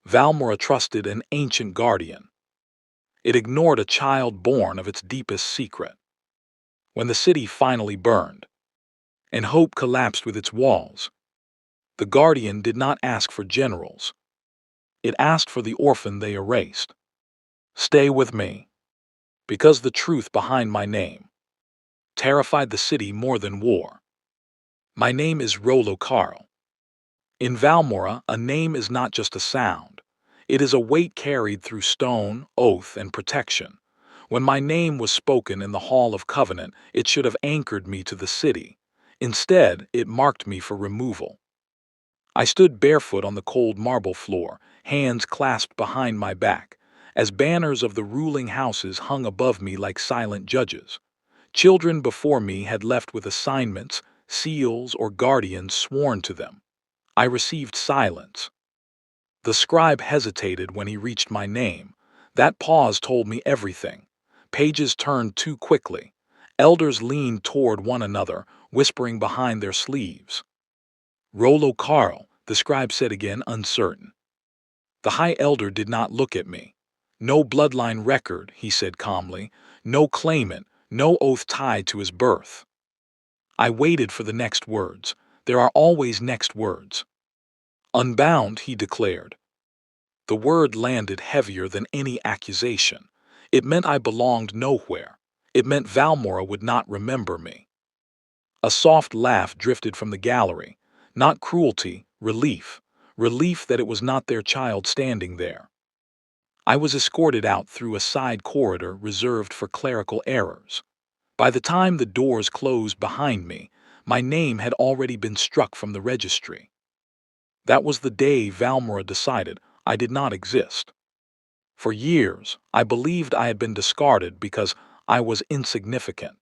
Valmora trusted an ancient guardian. It ignored a child born of its deepest secret. When the city finally burned, and hope collapsed with its walls, the guardian did not ask for generals. It asked for the orphan they erased. Stay with me, because the truth behind my name terrified the city more than war. My name is Rollo Carl. In Valmora, a name is not just a sound. It is a weight carried through stone, oath, and protection. When my name was spoken in the Hall of Covenant, it should have anchored me to the city. Instead, it marked me for removal. I stood barefoot on the cold marble floor, hands clasped behind my back, as banners of the ruling houses hung above me like silent judges. Children before me had left with assignments, seals, or guardians sworn to them. I received silence. The scribe hesitated when he reached my name. That pause told me everything. Pages turned too quickly. Elders leaned toward one another, whispering behind their sleeves. Rollo Carl, the scribe said again, uncertain. The high elder did not look at me. No bloodline record, he said calmly. No claimant, no oath tied to his birth. I waited for the next words. There are always next words. Unbound, he declared. The word landed heavier than any accusation. It meant I belonged nowhere. It meant Valmora would not remember me. A soft laugh drifted from the gallery. Not cruelty, relief. Relief that it was not their child standing there. I was escorted out through a side corridor reserved for clerical errors. By the time the doors closed behind me, my name had already been struck from the registry. That was the day Valmora decided I did not exist. For years, I believed I had been discarded because I was insignificant.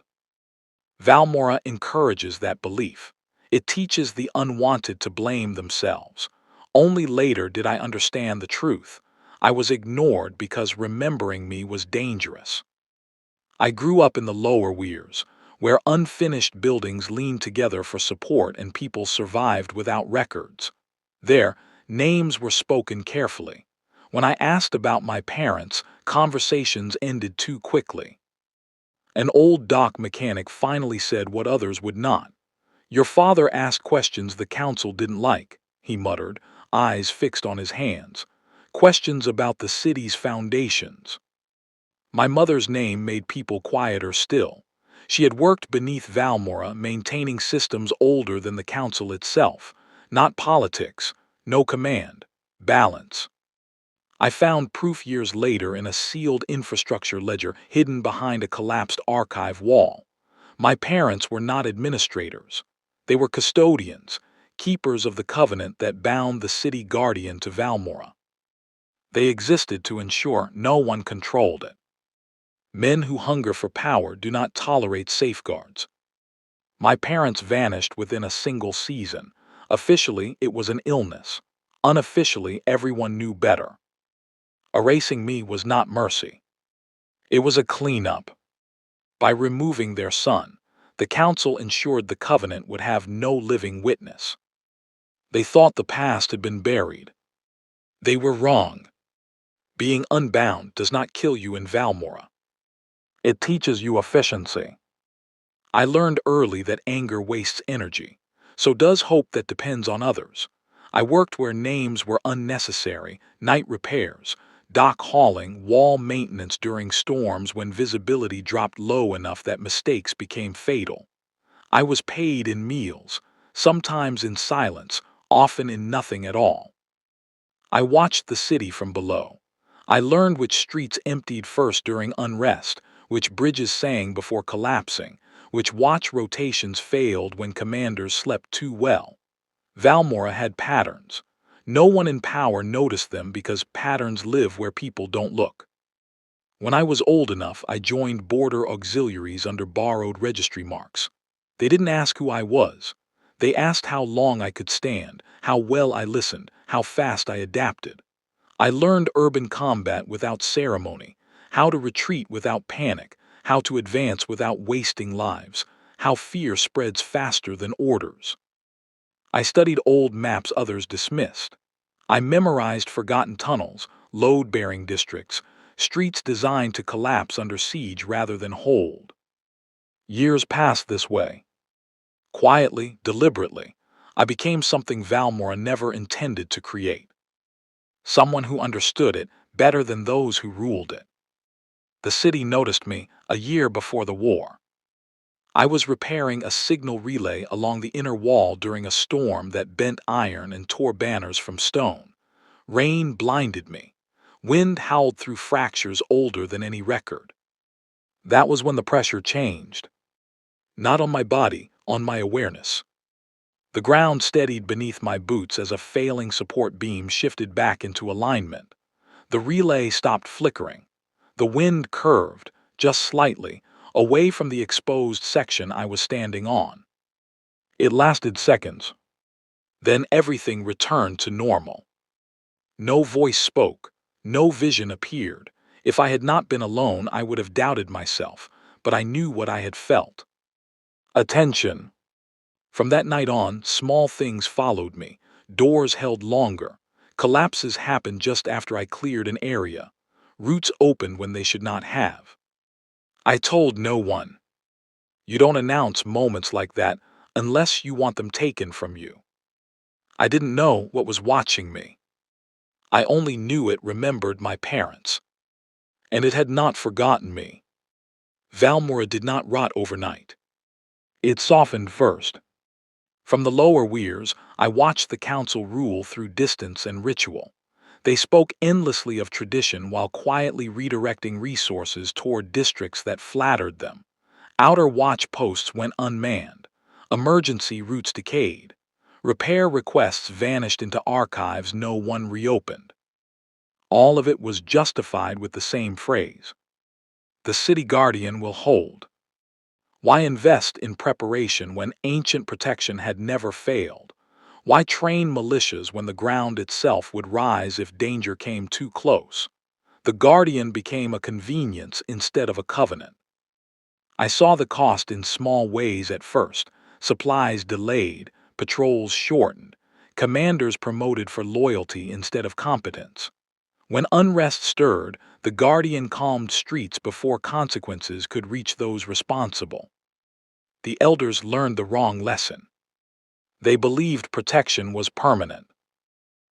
Valmora encourages that belief. It teaches the unwanted to blame themselves. Only later did I understand the truth. I was ignored because remembering me was dangerous. I grew up in the lower weirs, where unfinished buildings leaned together for support and people survived without records. There, names were spoken carefully. When I asked about my parents, conversations ended too quickly. An old dock mechanic finally said what others would not. Your father asked questions the council didn't like, he muttered, eyes fixed on his hands. Questions about the city's foundations. My mother's name made people quieter still. She had worked beneath Valmora, maintaining systems older than the council itself. Not politics, no command, balance. I found proof years later in a sealed infrastructure ledger hidden behind a collapsed archive wall. My parents were not administrators. They were custodians, keepers of the covenant that bound the city guardian to Valmora. They existed to ensure no one controlled it. Men who hunger for power do not tolerate safeguards. My parents vanished within a single season. Officially, it was an illness. Unofficially, everyone knew better. Erasing me was not mercy. It was a cleanup. By removing their son, the council ensured the covenant would have no living witness. They thought the past had been buried. They were wrong. Being unbound does not kill you in Valmora. It teaches you efficiency. I learned early that anger wastes energy. So does hope that depends on others. I worked where names were unnecessary, night repairs, dock hauling, wall maintenance during storms when visibility dropped low enough that mistakes became fatal. I was paid in meals, sometimes in silence, often in nothing at all. I watched the city from below. I learned which streets emptied first during unrest, which bridges sang before collapsing, which watch rotations failed when commanders slept too well. Valmora had patterns. No one in power noticed them because patterns live where people don't look. When I was old enough, I joined border auxiliaries under borrowed registry marks. They didn't ask who I was. They asked how long I could stand, how well I listened, how fast I adapted. I learned urban combat without ceremony, how to retreat without panic, how to advance without wasting lives, how fear spreads faster than orders. I studied old maps others dismissed. I memorized forgotten tunnels, load-bearing districts, streets designed to collapse under siege rather than hold. Years passed this way. Quietly, deliberately, I became something Valmora never intended to create. Someone who understood it better than those who ruled it. The city noticed me a year before the war. I was repairing a signal relay along the inner wall during a storm that bent iron and tore banners from stone. Rain blinded me. Wind howled through fractures older than any record. That was when the pressure changed. Not on my body, on my awareness. The ground steadied beneath my boots as a failing support beam shifted back into alignment. The relay stopped flickering. The wind curved, just slightly, away from the exposed section I was standing on. It lasted seconds. Then everything returned to normal. No voice spoke. No vision appeared. If I had not been alone, I would have doubted myself, but I knew what I had felt. Attention. From that night on, small things followed me. Doors held longer. Collapses happened just after I cleared an area. Routes opened when they should not have. I told no one. You don't announce moments like that unless you want them taken from you. I didn't know what was watching me. I only knew it remembered my parents. And it had not forgotten me. Valmora did not rot overnight. It softened first. From the lower weirs, I watched the council rule through distance and ritual. They spoke endlessly of tradition while quietly redirecting resources toward districts that flattered them. Outer watch posts went unmanned. Emergency routes decayed. Repair requests vanished into archives no one reopened. All of it was justified with the same phrase. The city guardian will hold. Why invest in preparation when ancient protection had never failed? Why train militias when the ground itself would rise if danger came too close? The guardian became a convenience instead of a covenant. I saw the cost in small ways at first: supplies delayed, patrols shortened, commanders promoted for loyalty instead of competence. When unrest stirred, the guardian calmed streets before consequences could reach those responsible. The elders learned the wrong lesson. They believed protection was permanent.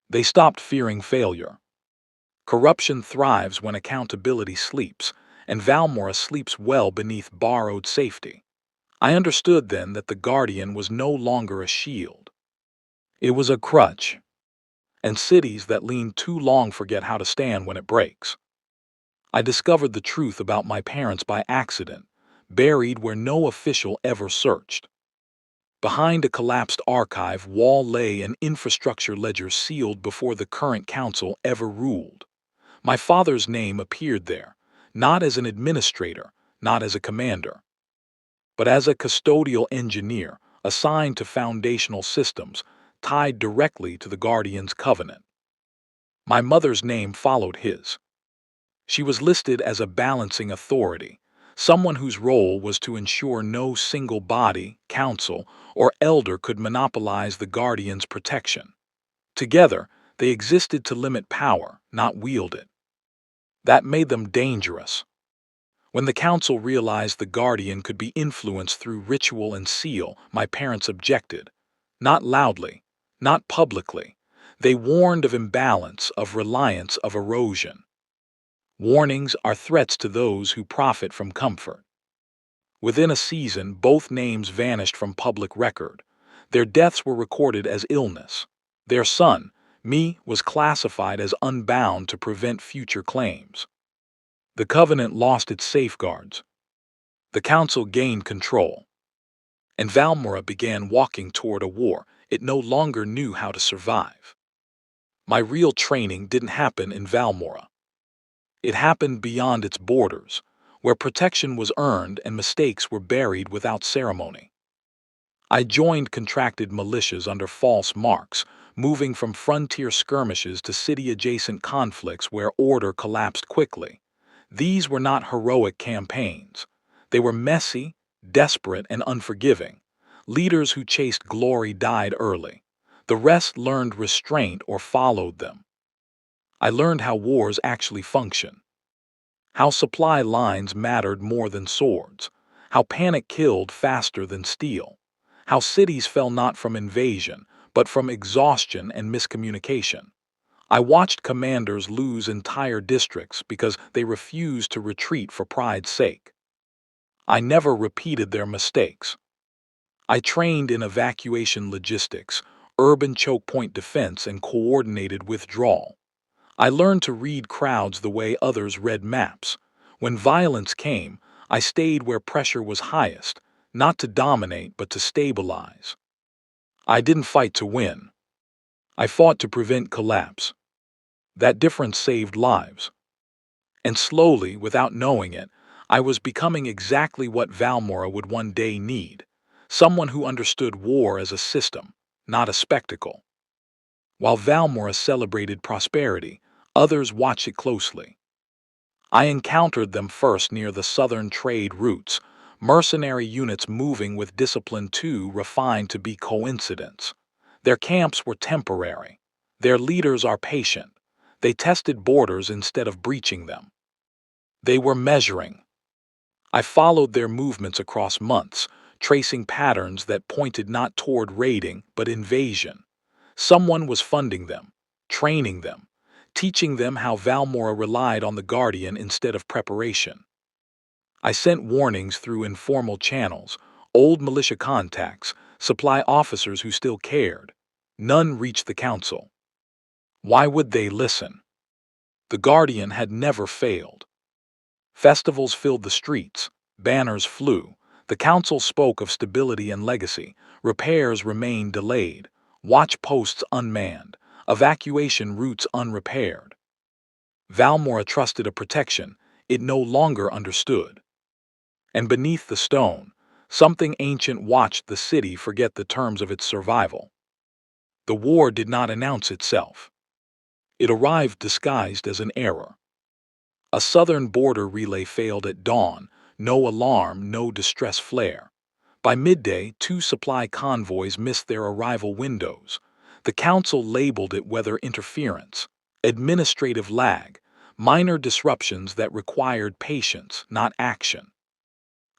They stopped fearing failure. Corruption thrives when accountability sleeps, and Valmora sleeps well beneath borrowed safety. I understood then that the guardian was no longer a shield. It was a crutch, and cities that lean too long forget how to stand when it breaks. I discovered the truth about my parents by accident, buried where no official ever searched. Behind a collapsed archive wall lay an infrastructure ledger sealed before the current council ever ruled. My father's name appeared there, not as an administrator, not as a commander, but as a custodial engineer assigned to foundational systems, tied directly to the Guardian's covenant. My mother's name followed his. She was listed as a balancing authority, someone whose role was to ensure no single body, council, or elder could monopolize the Guardian's protection. Together, they existed to limit power, not wield it. That made them dangerous. When the council realized the Guardian could be influenced through ritual and seal, my parents objected. Not loudly, not publicly. They warned of imbalance, of reliance, of erosion. Warnings are threats to those who profit from comfort. Within a season, both names vanished from public record. Their deaths were recorded as illness. Their son, me, was classified as unbound to prevent future claims. The covenant lost its safeguards. The council gained control. And Valmora began walking toward a war it no longer knew how to survive. My real training didn't happen in Valmora. It happened beyond its borders, where protection was earned and mistakes were buried without ceremony. I joined contracted militias under false marks, moving from frontier skirmishes to city-adjacent conflicts where order collapsed quickly. These were not heroic campaigns. They were messy, desperate, and unforgiving. Leaders who chased glory died early. The rest learned restraint or followed them. I learned how wars actually function, how supply lines mattered more than swords, how panic killed faster than steel, how cities fell not from invasion, but from exhaustion and miscommunication. I watched commanders lose entire districts because they refused to retreat for pride's sake. I never repeated their mistakes. I trained in evacuation logistics, urban choke point defense, and coordinated withdrawal. I learned to read crowds the way others read maps. When violence came, I stayed where pressure was highest, not to dominate but to stabilize. I didn't fight to win. I fought to prevent collapse. That difference saved lives. And slowly, without knowing it, I was becoming exactly what Valmora would one day need. Someone who understood war as a system, not a spectacle. While Valmora celebrated prosperity, others watched it closely. I encountered them first near the southern trade routes, mercenary units moving with discipline too refined to be coincidence. Their camps were temporary. Their leaders are patient. They tested borders instead of breaching them. They were measuring. I followed their movements across months, tracing patterns that pointed not toward raiding but invasion. Someone was funding them, training them, teaching them how Valmora relied on the Guardian instead of preparation. I sent warnings through informal channels, old militia contacts, supply officers who still cared. None reached the council. Why would they listen? The Guardian had never failed. Festivals filled the streets, banners flew, the council spoke of stability and legacy, repairs remained delayed, watch posts unmanned, evacuation routes unrepaired. Valmora trusted a protection it no longer understood. And beneath the stone, something ancient watched the city forget the terms of its survival. The war did not announce itself. It arrived disguised as an error. A southern border relay failed at dawn, no alarm, no distress flare. By midday, 2 supply convoys missed their arrival windows. The council labeled it weather interference, administrative lag, minor disruptions that required patience, not action.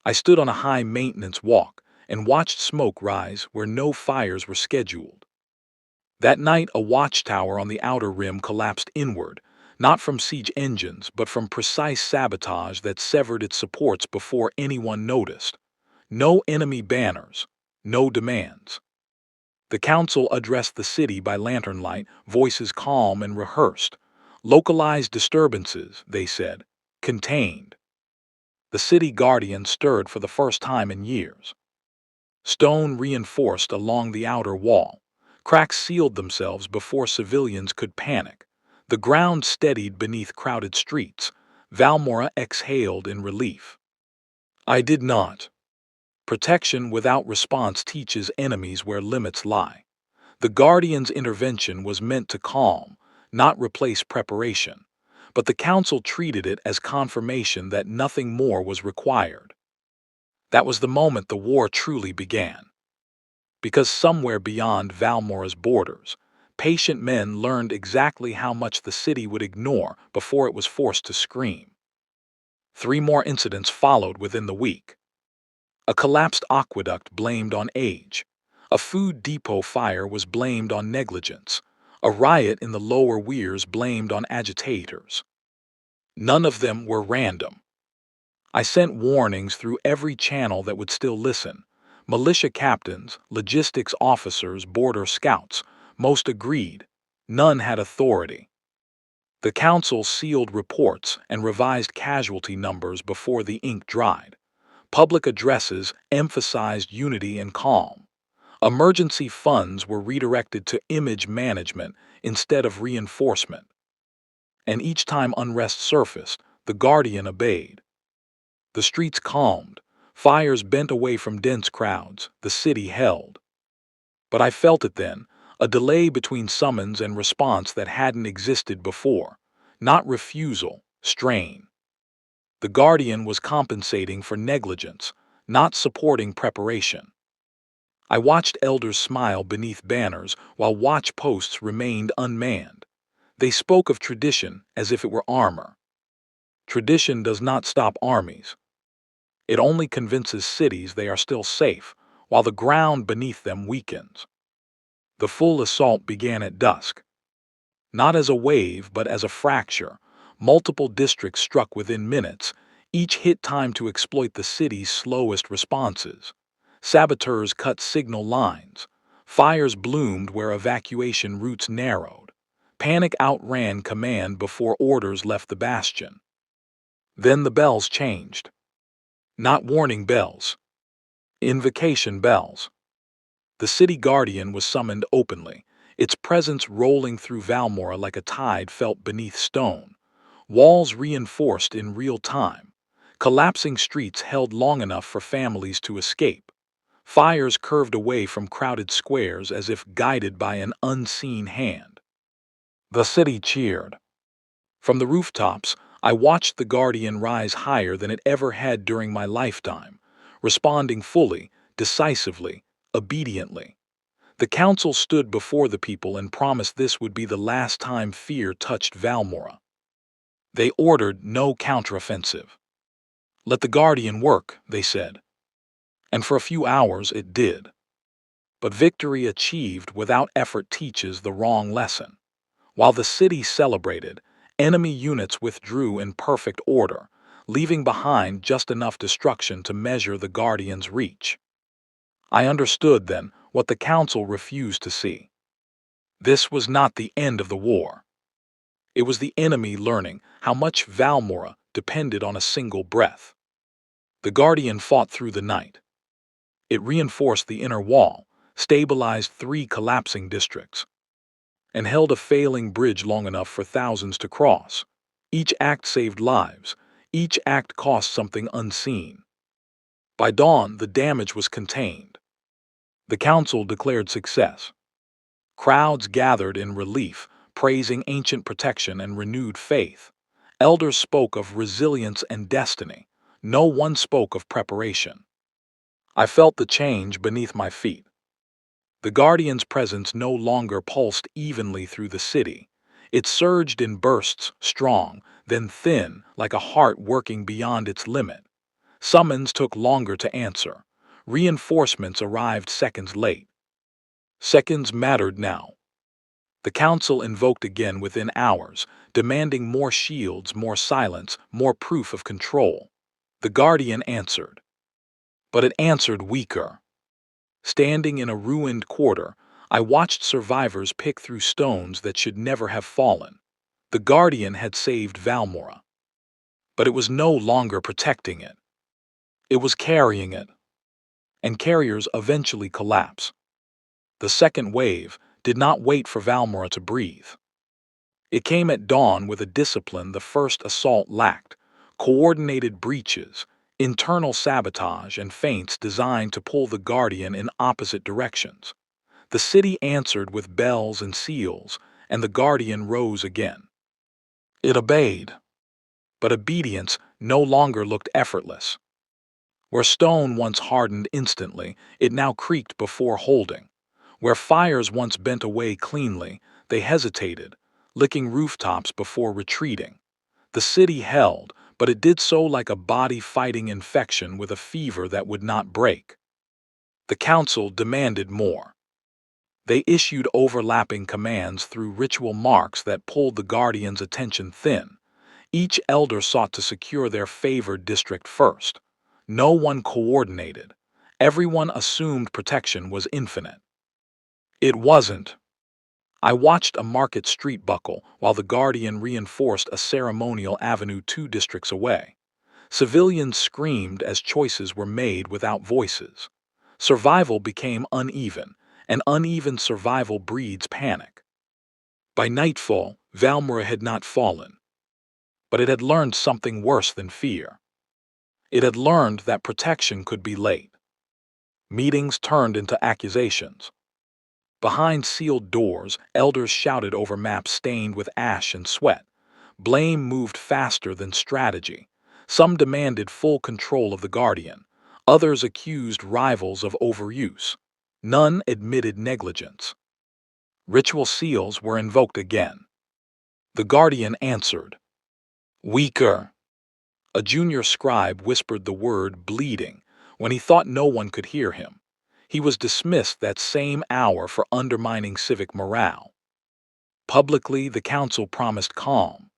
I stood on a high-maintenance walk and watched smoke rise where no fires were scheduled. That night, a watchtower on the outer rim collapsed inward, not from siege engines, but from precise sabotage that severed its supports before anyone noticed. No enemy banners, no demands. The council addressed the city by lantern light, voices calm and rehearsed. Localized disturbances, they said, contained. The city guardian stirred for the first time in years. Stone reinforced along the outer wall. Cracks sealed themselves before civilians could panic. The ground steadied beneath crowded streets. Valmora exhaled in relief. I did not. Protection without response teaches enemies where limits lie. The Guardian's intervention was meant to calm, not replace preparation. But the Council treated it as confirmation that nothing more was required. That was the moment the war truly began. Because somewhere beyond Valmora's borders, patient men learned exactly how much the city would ignore before it was forced to scream. 3 more incidents followed within the week. A collapsed aqueduct blamed on age. A food depot fire was blamed on negligence. A riot in the lower weirs blamed on agitators. None of them were random. I sent warnings through every channel that would still listen. Militia captains, logistics officers, border scouts, most agreed. None had authority. The council sealed reports and revised casualty numbers before the ink dried. Public addresses emphasized unity and calm. Emergency funds were redirected to image management instead of reinforcement. And each time unrest surfaced, the Guardian obeyed. The streets calmed, fires bent away from dense crowds, the city held. But I felt it then, a delay between summons and response that hadn't existed before. Not refusal, strain. The Guardian was compensating for negligence, not supporting preparation. I watched elders smile beneath banners while watch posts remained unmanned. They spoke of tradition as if it were armor. Tradition does not stop armies. It only convinces cities they are still safe, while the ground beneath them weakens. The full assault began at dusk. Not as a wave, but as a fracture. Multiple districts struck within minutes, each hit timed to exploit the city's slowest responses. Saboteurs cut signal lines. Fires bloomed where evacuation routes narrowed. Panic outran command before orders left the bastion. Then the bells changed. Not warning bells. Invocation bells. The city guardian was summoned openly, its presence rolling through Valmora like a tide felt beneath stone. Walls reinforced in real time. Collapsing streets held long enough for families to escape. Fires curved away from crowded squares as if guided by an unseen hand. The city cheered. From the rooftops, I watched the Guardian rise higher than it ever had during my lifetime, responding fully, decisively, obediently. The council stood before the people and promised this would be the last time fear touched Valmora. They ordered no counteroffensive. Let the Guardian work, they said. And for a few hours it did. But victory achieved without effort teaches the wrong lesson. While the city celebrated, enemy units withdrew in perfect order, leaving behind just enough destruction to measure the Guardian's reach. I understood then what the Council refused to see. This was not the end of the war. It was the enemy learning how much Valmora depended on a single breath. The Guardian fought through the night. It reinforced the inner wall, stabilized 3 collapsing districts, and held a failing bridge long enough for thousands to cross. Each act saved lives. Each act cost something unseen. By dawn, the damage was contained. The council declared success. Crowds gathered in relief, praising ancient protection and renewed faith. Elders spoke of resilience and destiny. No one spoke of preparation. I felt the change beneath my feet. The Guardian's presence no longer pulsed evenly through the city. It surged in bursts, strong, then thin, like a heart working beyond its limit. Summons took longer to answer. Reinforcements arrived seconds late. Seconds mattered now. The council invoked again within hours, demanding more shields, more silence, more proof of control. The Guardian answered. But it answered weaker. Standing in a ruined quarter, I watched survivors pick through stones that should never have fallen. The Guardian had saved Valmora. But it was no longer protecting it. It was carrying it. And carriers eventually collapse. The second wave did not wait for Valmora to breathe. It came at dawn with a discipline the first assault lacked: coordinated breaches, internal sabotage, and feints designed to pull the Guardian in opposite directions. The city answered with bells and seals, and the Guardian rose again. It obeyed, but obedience no longer looked effortless. Where stone once hardened instantly, it now creaked before holding. Where fires once bent away cleanly, they hesitated, licking rooftops before retreating. The city held, but it did so like a body fighting infection with a fever that would not break. The council demanded more. They issued overlapping commands through ritual marks that pulled the Guardian's attention thin. Each elder sought to secure their favored district first. No one coordinated. Everyone assumed protection was infinite. It wasn't. I watched a market street buckle while the Guardian reinforced a ceremonial avenue 2 districts away. Civilians screamed as choices were made without voices. Survival became uneven, and uneven survival breeds panic. By nightfall, Valmora had not fallen. But it had learned something worse than fear. It had learned that protection could be late. Meetings turned into accusations. Behind sealed doors, elders shouted over maps stained with ash and sweat. Blame moved faster than strategy. Some demanded full control of the Guardian. Others accused rivals of overuse. None admitted negligence. Ritual seals were invoked again. The guardian answered. Weaker. A junior scribe whispered the word bleeding when he thought no one could hear him. He was dismissed that same hour for undermining civic morale. Publicly, the council promised calm.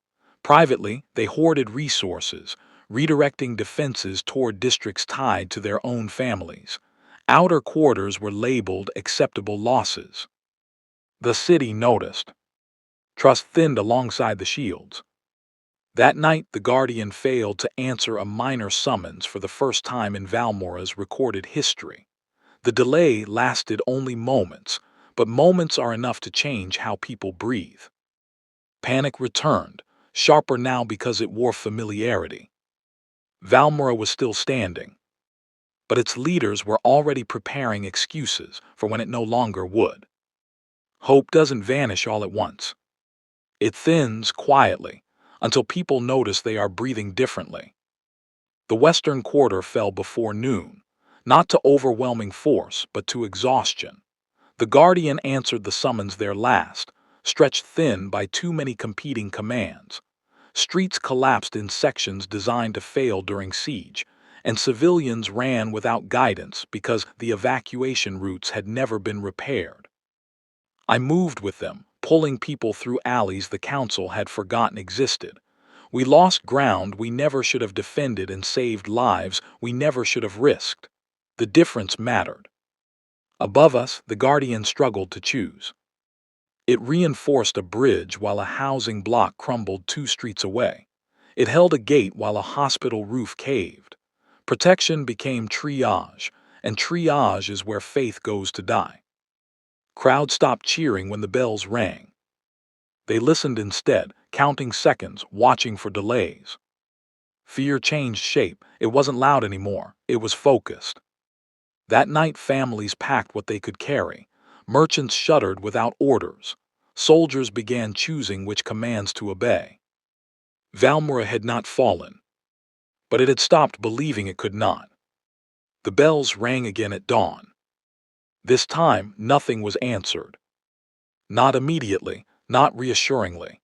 Privately, they hoarded resources, redirecting defenses toward districts tied to their own families. Outer quarters were labeled acceptable losses. The city noticed. Trust thinned alongside the shields. That night, the Guardian failed to answer a minor summons for the first time in Valmora's recorded history. The delay lasted only moments, but moments are enough to change how people breathe. Panic returned, sharper now because it wore familiarity. Valmora was still standing, but its leaders were already preparing excuses for when it no longer would. Hope doesn't vanish all at once. It thins quietly until people notice they are breathing differently. The western quarter fell before noon, not to overwhelming force, but to exhaustion. The Guardian answered the summons their last, stretched thin by too many competing commands. Streets collapsed in sections designed to fail during siege, and civilians ran without guidance because the evacuation routes had never been repaired. I moved with them, pulling people through alleys the council had forgotten existed. We lost ground we never should have defended and saved lives we never should have risked. The difference mattered. Above us, the Guardian struggled to choose. It reinforced a bridge while a housing block crumbled 2 streets away. It held a gate while a hospital roof caved. Protection became triage, and triage is where faith goes to die. Crowds stopped cheering when the bells rang. They listened instead, counting seconds, watching for delays. Fear changed shape. It wasn't loud anymore. It was focused. That night, families packed what they could carry. Merchants shuttered without orders. Soldiers began choosing which commands to obey. Valmora had not fallen, but it had stopped believing it could not. The bells rang again at dawn. This time, nothing was answered. Not immediately, not reassuringly.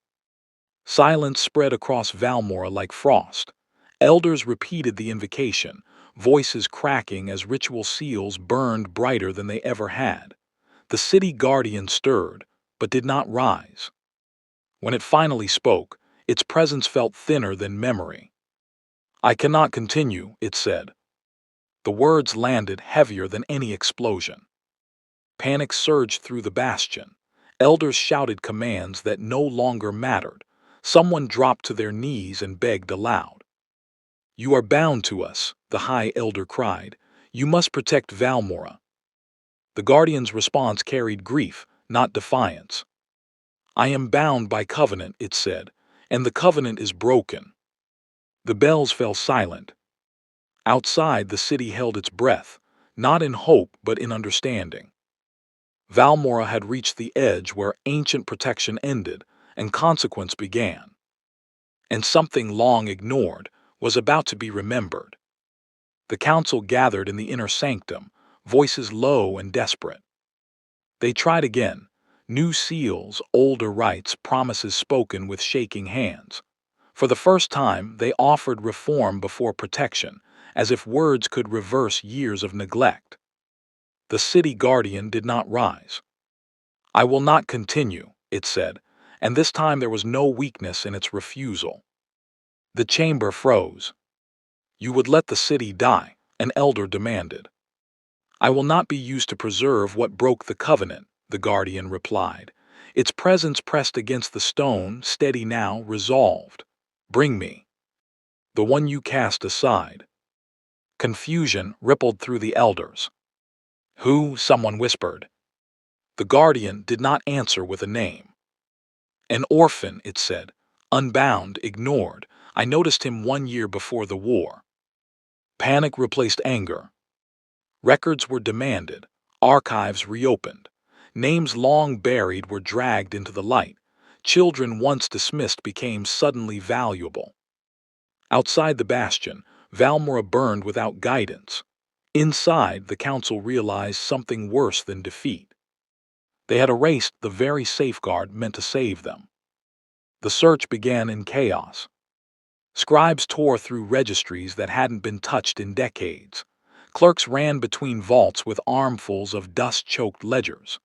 Silence spread across Valmora like frost. Elders repeated the invocation, voices cracking as ritual seals burned brighter than they ever had. The city guardian stirred, but did not rise. When it finally spoke, its presence felt thinner than memory. I cannot continue, it said. The words landed heavier than any explosion. Panic surged through the bastion. Elders shouted commands that no longer mattered. Someone dropped to their knees and begged aloud. You are bound to us, the High Elder cried. You must protect Valmora. The Guardian's response carried grief, not defiance. I am bound by covenant, it said, and the covenant is broken. The bells fell silent. Outside, the city held its breath, not in hope but in understanding. Valmora had reached the edge where ancient protection ended and consequence began. And something long ignored was about to be remembered. The council gathered in the inner sanctum, voices low and desperate. They tried again. New seals, older rites, promises spoken with shaking hands. For the first time, they offered reform before protection, as if words could reverse years of neglect. The city guardian did not rise. I will not continue, it said, and this time there was no weakness in its refusal. The chamber froze. You would let the city die, an elder demanded. I will not be used to preserve what broke the covenant, the guardian replied. Its presence pressed against the stone, steady now, resolved. Bring me. The one you cast aside. Confusion rippled through the elders. Who? Someone whispered. The guardian did not answer with a name. An orphan, it said. Unbound, ignored. I noticed him 1 year before the war. Panic replaced anger. Records were demanded. Archives reopened. Names long buried were dragged into the light. Children once dismissed became suddenly valuable. Outside the bastion, Valmora burned without guidance. Inside, the council realized something worse than defeat. They had erased the very safeguard meant to save them. The search began in chaos. Scribes tore through registries that hadn't been touched in decades. Clerks ran between vaults with armfuls of dust-choked ledgers.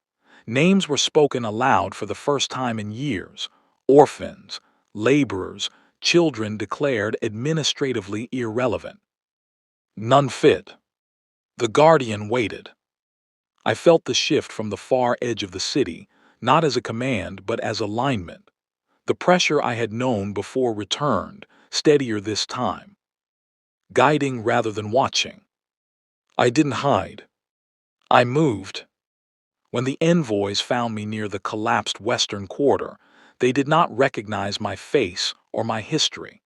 Names were spoken aloud for the first time in years. Orphans, laborers, children declared administratively irrelevant. None fit. The Guardian waited. I felt the shift from the far edge of the city, not as a command but as alignment. The pressure I had known before returned, steadier this time. Guiding rather than watching. I didn't hide. I moved. When the envoys found me near the collapsed western quarter, they did not recognize my face or my history.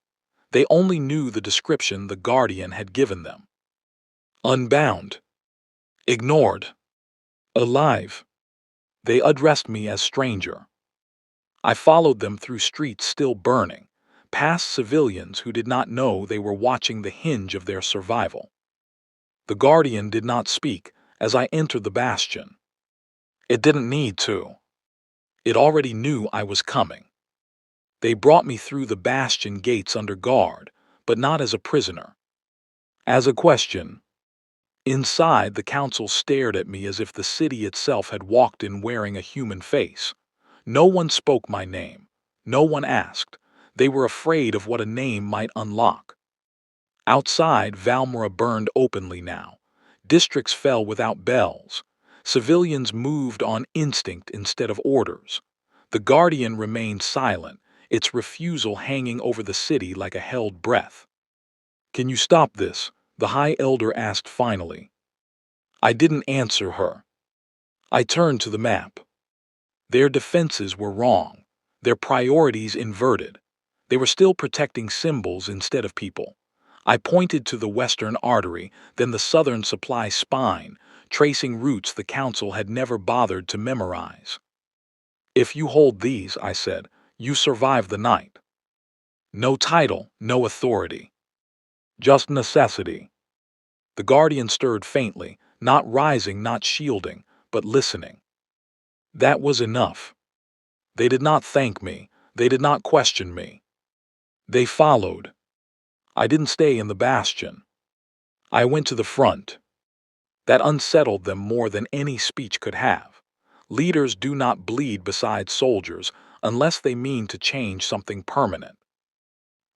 They only knew the description the Guardian had given them. Unbound. Ignored. Alive. They addressed me as stranger. I followed them through streets still burning, past civilians who did not know they were watching the hinge of their survival. The Guardian did not speak as I entered the bastion. It didn't need to. It already knew I was coming. They brought me through the bastion gates under guard, but not as a prisoner. As a question. Inside, the council stared at me as if the city itself had walked in wearing a human face. No one spoke my name. No one asked. They were afraid of what a name might unlock. Outside, Valmora burned openly now. Districts fell without bells. Civilians moved on instinct instead of orders. The Guardian remained silent, its refusal hanging over the city like a held breath. "Can you stop this?" the High Elder asked finally. I didn't answer her. I turned to the map. Their defenses were wrong, their priorities inverted. They were still protecting symbols instead of people. I pointed to the western artery, then the southern supply spine, tracing routes the council had never bothered to memorize. "If you hold these," I said, "you survive the night." No title, no authority. Just necessity. The Guardian stirred faintly, not rising, not shielding, but listening. That was enough. They did not thank me. They did not question me. They followed. I didn't stay in the bastion. I went to the front. That unsettled them more than any speech could have. Leaders do not bleed beside soldiers unless they mean to change something permanent.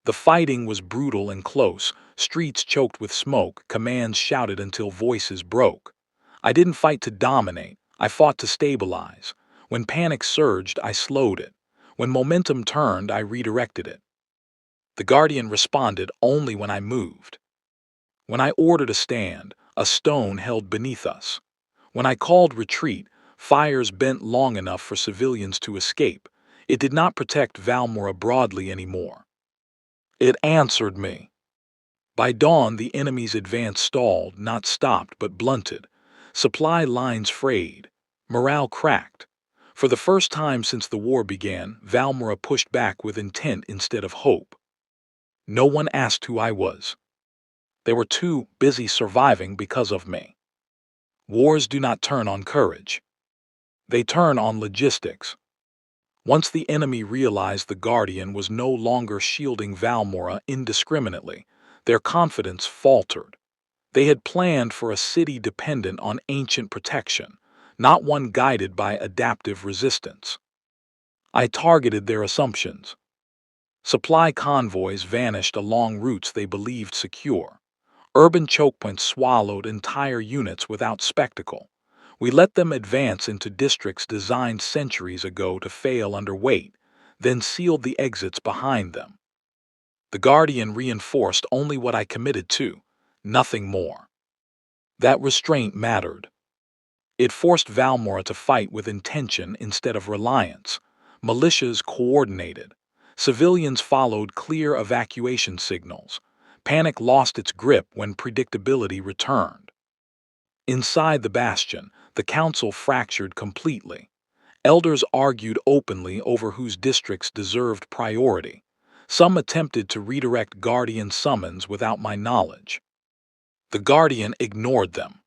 The fighting was brutal and close, streets choked with smoke, commands shouted until voices broke. I didn't fight to dominate, I fought to stabilize. When panic surged, I slowed it. When momentum turned, I redirected it. The Guardian responded only when I moved. When I ordered a stand, a stone held beneath us. When I called retreat, fires bent long enough for civilians to escape. It did not protect Valmora broadly anymore. It answered me. By dawn, the enemy's advance stalled, not stopped but blunted. Supply lines frayed. Morale cracked. For the first time since the war began, Valmora pushed back with intent instead of hope. No one asked who I was. They were too busy surviving because of me. Wars do not turn on courage. They turn on logistics. Once the enemy realized the Guardian was no longer shielding Valmora indiscriminately, their confidence faltered. They had planned for a city dependent on ancient protection, not one guided by adaptive resistance. I targeted their assumptions. Supply convoys vanished along routes they believed secure. Urban chokepoints swallowed entire units without spectacle. We let them advance into districts designed centuries ago to fail under weight, then sealed the exits behind them. The Guardian reinforced only what I committed to, nothing more. That restraint mattered. It forced Valmora to fight with intention instead of reliance. Militias coordinated. Civilians followed clear evacuation signals. Panic lost its grip when predictability returned. Inside the bastion, the council fractured completely. Elders argued openly over whose districts deserved priority. Some attempted to redirect Guardian summons without my knowledge. The Guardian ignored them.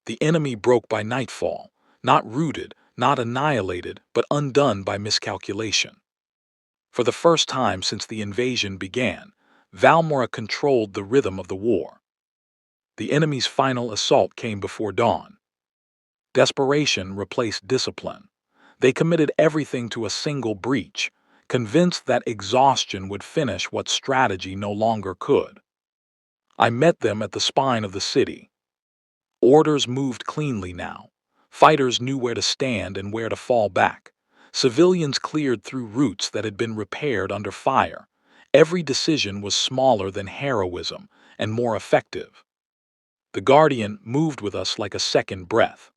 The enemy broke by nightfall, not rooted, not annihilated, but undone by miscalculation. For the first time since the invasion began, Valmora controlled the rhythm of the war. The enemy's final assault came before dawn. Desperation replaced discipline. They committed everything to a single breach, convinced that exhaustion would finish what strategy no longer could. I met them at the spine of the city. Orders moved cleanly now. Fighters knew where to stand and where to fall back. Civilians cleared through routes that had been repaired under fire. Every decision was smaller than heroism and more effective. The Guardian moved with us like a second breath,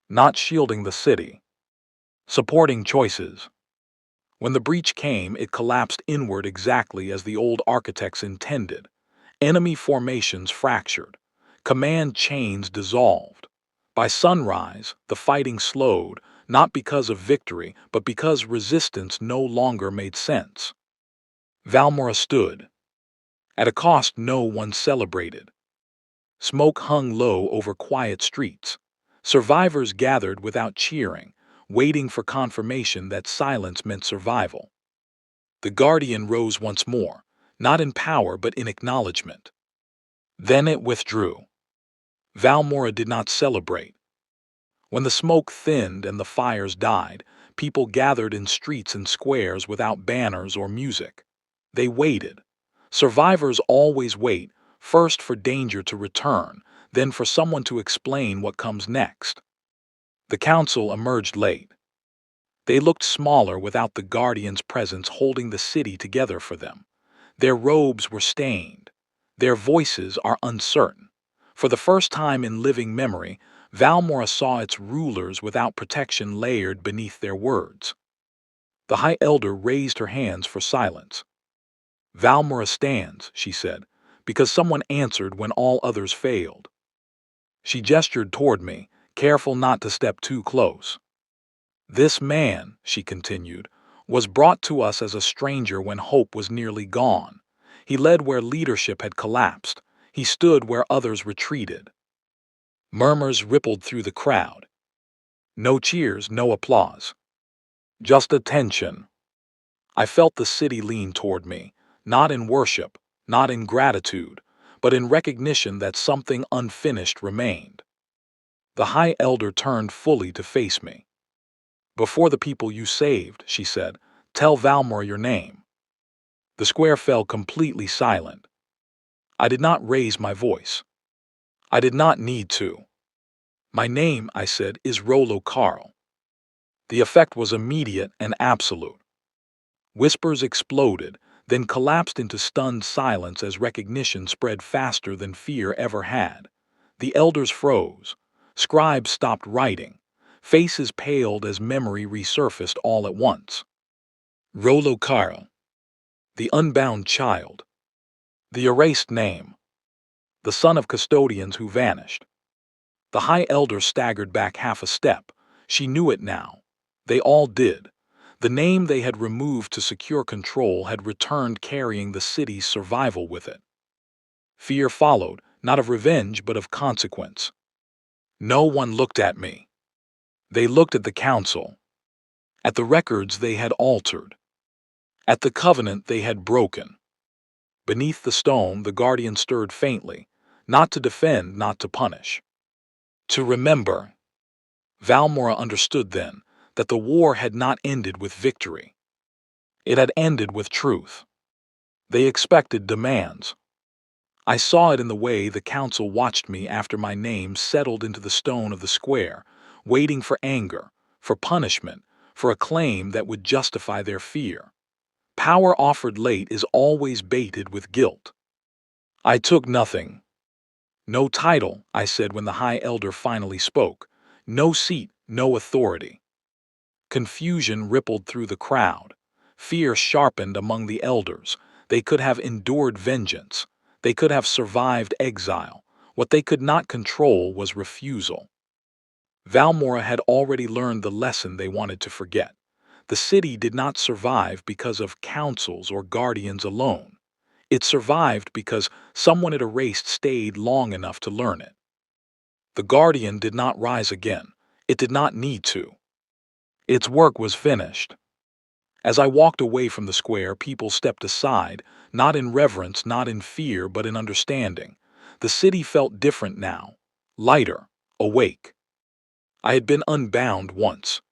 not shielding the city, supporting choices. When the breach came, it collapsed inward exactly as the old architects intended. Enemy formations fractured. Command chains dissolved. By sunrise, the fighting slowed, not because of victory, but because resistance no longer made sense. Valmora stood. At a cost no one celebrated. Smoke hung low over quiet streets. Survivors gathered without cheering, waiting for confirmation that silence meant survival. The Guardian rose once more, not in power but in acknowledgement. Then it withdrew. Valmora did not celebrate. When the smoke thinned and the fires died, people gathered in streets and squares without banners or music. They waited. Survivors always wait, first for danger to return, then for someone to explain what comes next. The council emerged late. They looked smaller without the Guardian's presence holding the city together for them. Their robes were stained. Their voices are uncertain. For the first time in living memory, Valmora saw its rulers without protection layered beneath their words. The High Elder raised her hands for silence. Valmora stands, she said, because someone answered when all others failed. She gestured toward me, careful not to step too close. This man, she continued, was brought to us as a stranger when hope was nearly gone. He led where leadership had collapsed. He stood where others retreated. Murmurs rippled through the crowd. No cheers, no applause. Just attention. I felt the city lean toward me, not in worship, not in gratitude, but in recognition that something unfinished remained. The High Elder turned fully to face me. Before the people you saved, she said, tell Valmora your name. The square fell completely silent. I did not raise my voice. I did not need to. My name, I said, is Rollo Carl. The effect was immediate and absolute. Whispers exploded, then collapsed into stunned silence as recognition spread faster than fear ever had. The elders froze. Scribes stopped writing. Faces paled as memory resurfaced all at once. Rollo Carl. The unbound child. The erased name. The son of custodians who vanished. The High Elder staggered back half a step. She knew it now. They all did. The name they had removed to secure control had returned carrying the city's survival with it. Fear followed, not of revenge but of consequence. No one looked at me. They looked at the council. At the records they had altered. At the covenant they had broken. Beneath the stone the Guardian stirred faintly, not to defend, not to punish. To remember. Valmora understood then that the war had not ended with victory. It had ended with truth. They expected demands. I saw it in the way the council watched me after my name settled into the stone of the square, waiting for anger, for punishment, for a claim that would justify their fear. Power offered late is always baited with guilt. I took nothing. No title, I said when the High Elder finally spoke. No seat, no authority. Confusion rippled through the crowd. Fear sharpened among the elders. They could have endured vengeance. They could have survived exile. What they could not control was refusal. Valmora had already learned the lesson they wanted to forget. The city did not survive because of councils or guardians alone. It survived because someone it erased stayed long enough to learn it. The Guardian did not rise again. It did not need to. Its work was finished. As I walked away from the square, people stepped aside, not in reverence, not in fear, but in understanding. The city felt different now, lighter, awake. I had been unbound once.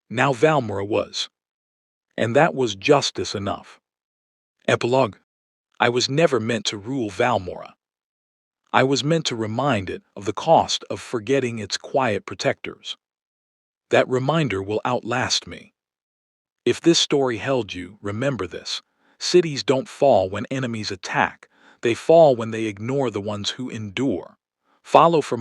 Now Valmora was. And that was justice enough. Epilogue. I was never meant to rule Valmora. I was meant to remind it of the cost of forgetting its quiet protectors. That reminder will outlast me. If this story held you, remember this. Cities don't fall when enemies attack. They fall when they ignore the ones who endure. Follow for